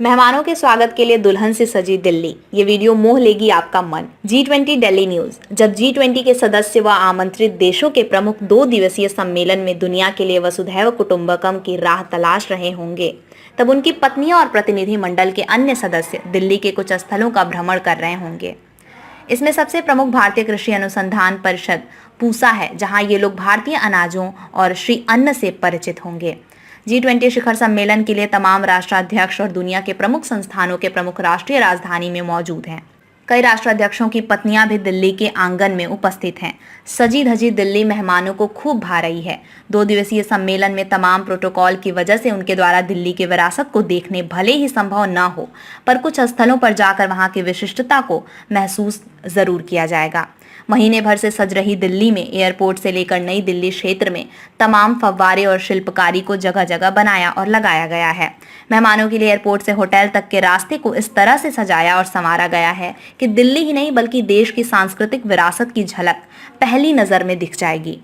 मेहमानों के स्वागत के लिए दुल्हन से सजी दिल्ली। ये वीडियो मोह लेगी आपका मन। G20 Delhi news. जब G20 के सदस्य व आमंत्रित देशों के प्रमुख 2 दिवसीय सम्मेलन में दुनिया के लिए वसुधैव कुटुंबकम की राह तलाश रहे होंगे, तब उनकी पत्नियां और प्रतिनिधि मंडल के अन्य सदस्य दिल्ली के कुछ स्थलों का भ्रमण कर रहे होंगे। इसमें सबसे प्रमुख भारतीय कृषि अनुसंधान परिषद पूसा है, जहां ये लोग भारतीय अनाजों और श्री अन्न से परिचित होंगे। G20 शिखर सम्मेलन के लिए तमाम राष्ट्राध्यक्ष और दुनिया के प्रमुख संस्थानों के प्रमुख राष्ट्रीय राजधानी में मौजूद हैं। कई राष्ट्राध्यक्षों की पत्नियां भी दिल्ली के आंगन में उपस्थित हैं। सजी धजी दिल्ली मेहमानों को खूब भा रही है। 2 दिवसीय सम्मेलन में तमाम प्रोटोकॉल की वजह से उनके द्वारा दिल्ली की विरासत को देखने भले ही संभव न हो, पर कुछ स्थलों पर जाकर वहां की विशिष्टता को महसूस जरूर किया जाएगा। महीने भर से सज रही दिल्ली में एयरपोर्ट से लेकर नई दिल्ली क्षेत्र में तमाम फव्वारे और शिल्पकारी को जगह जगह बनाया और लगाया गया है। मेहमानों के लिए एयरपोर्ट से होटल तक के रास्ते को इस तरह से सजाया और संवारा गया है कि दिल्ली ही नहीं बल्कि देश की सांस्कृतिक विरासत की झलक पहली नजर में दिख जाएगी।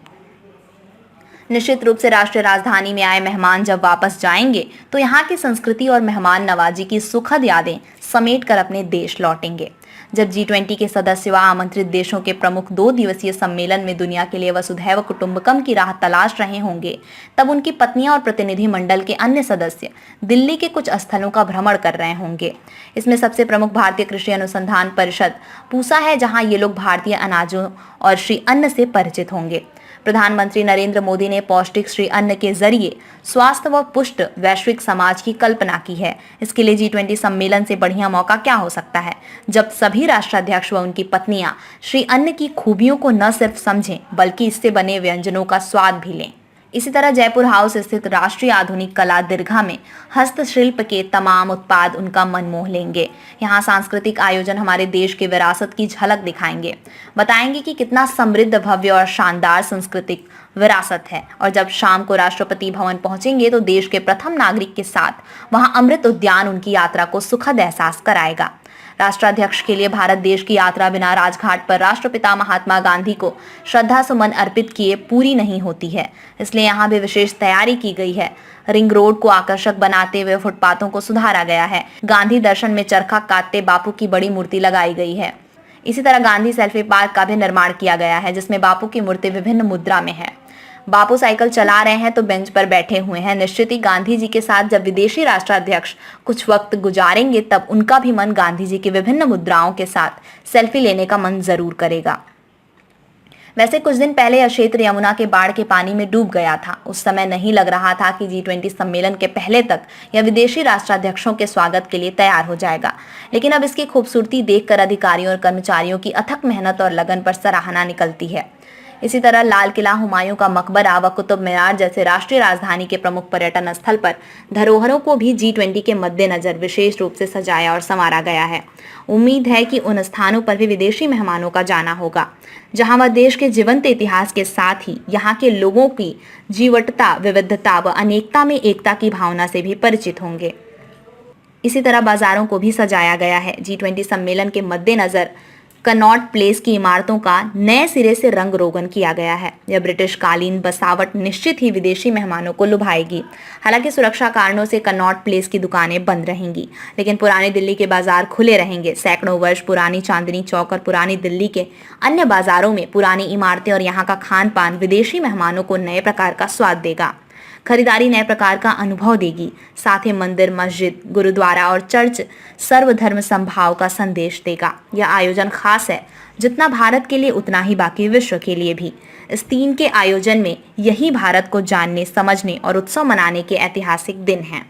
निश्चित रूप से राष्ट्रीय राजधानी में आए मेहमान जब वापस जाएंगे तो यहाँ की संस्कृति और मेहमान नवाजी की सुखद यादें समेट कर अपने देश लौटेंगे। जब G20 के सदस्य व आमंत्रित देशों के प्रमुख 2 दिवसीय सम्मेलन में दुनिया के लिए वसुधैव कुटुंबकम की राह तलाश रहे होंगे, तब उनकी पत्नियां और प्रतिनिधि मंडल के अन्य सदस्य दिल्ली के कुछ स्थलों का भ्रमण कर रहे होंगे। इसमें सबसे प्रमुख भारतीय कृषि अनुसंधान परिषद पूसा है, जहां ये लोग भारतीय अनाजों और श्री अन्न से परिचित होंगे। प्रधानमंत्री नरेंद्र मोदी ने पौष्टिक श्री अन्न के जरिए स्वास्थ्य व पुष्ट वैश्विक समाज की कल्पना की है। इसके लिए G20 सम्मेलन से बढ़िया मौका क्या हो सकता है, जब सभी राष्ट्राध्यक्ष व उनकी पत्नियां श्री अन्न की खूबियों को न सिर्फ समझें बल्कि इससे बने व्यंजनों का स्वाद भी लें। इसी तरह जयपुर हाउस स्थित राष्ट्रीय आधुनिक कला दीर्घा में हस्तशिल्प के तमाम उत्पाद उनका मन मोह लेंगे। यहाँ सांस्कृतिक आयोजन हमारे देश की विरासत की झलक दिखाएंगे, बताएंगे कि कितना समृद्ध, भव्य और शानदार सांस्कृतिक विरासत है। और जब शाम को राष्ट्रपति भवन पहुंचेंगे तो देश के प्रथम नागरिक के साथ वहां अमृत उद्यान उनकी यात्रा को सुखद एहसास कराएगा। राष्ट्राध्यक्ष के लिए भारत देश की यात्रा बिना राजघाट पर राष्ट्रपिता महात्मा गांधी को श्रद्धा सुमन अर्पित किए पूरी नहीं होती है। इसलिए यहाँ भी विशेष तैयारी की गई है। रिंग रोड को आकर्षक बनाते हुए फुटपाथों को सुधारा गया है। गांधी दर्शन में चरखा काटते बापू की बड़ी मूर्ति लगाई गई है। इसी तरह गांधी सेल्फी पार्क का भी निर्माण किया गया है, जिसमें बापू की मूर्ति विभिन्न मुद्रा में है। बापू साइकिल चला रहे हैं तो बेंच पर बैठे हुए हैं। निश्चित ही गांधी जी के साथ जब विदेशी राष्ट्राध्यक्ष कुछ वक्त गुजारेंगे तब उनका भी मन गांधी जी की विभिन्न मुद्राओं के साथ सेल्फी लेने का मन जरूर करेगा। वैसे कुछ दिन पहले यह क्षेत्र यमुना के बाढ़ के पानी में डूब गया था। उस समय नहीं लग रहा था कि G20 सम्मेलन के पहले तक यह विदेशी राष्ट्राध्यक्षों के स्वागत के लिए तैयार हो जाएगा, लेकिन अब इसकी खूबसूरती देखकर अधिकारियों और कर्मचारियों की अथक मेहनत और लगन पर सराहना निकलती है। इसी तरह लाल किला, हुमायूं का मकबरा व कुतुब मीनार जैसे राष्ट्रीय राजधानी के प्रमुख पर्यटन स्थल पर धरोहरों को भी G20 के मद्देनजर विशेष रूप से सजाया और संवारा गया है। उम्मीद है कि उन स्थानों पर भी विदेशी मेहमानों का जाना होगा, जहां वह देश के जीवंत इतिहास के साथ ही यहाँ के लोगों की जीवटता, विविधता व अनेकता में एकता की भावना से भी परिचित होंगे। इसी तरह बाजारों को भी सजाया गया है। G20 सम्मेलन के मद्देनजर कनॉट प्लेस की इमारतों का नए सिरे से रंग रोगन किया गया है। यह ब्रिटिश कालीन बसावट निश्चित ही विदेशी मेहमानों को लुभाएगी। हालांकि सुरक्षा कारणों से कनॉट प्लेस की दुकानें बंद रहेंगी, लेकिन पुरानी दिल्ली के बाजार खुले रहेंगे। सैकड़ों वर्ष पुरानी चांदनी चौक और पुरानी दिल्ली के अन्य बाजारों में पुरानी इमारतें और यहाँ का खान पान विदेशी मेहमानों को नए प्रकार का स्वाद देगा। खरीदारी नए प्रकार का अनुभव देगी। साथ ही मंदिर, मस्जिद, गुरुद्वारा और चर्च सर्वधर्म संभाव का संदेश देगा। यह आयोजन खास है, जितना भारत के लिए उतना ही बाकी विश्व के लिए भी। इस 3 के आयोजन में यही भारत को जानने, समझने और उत्सव मनाने के ऐतिहासिक दिन हैं।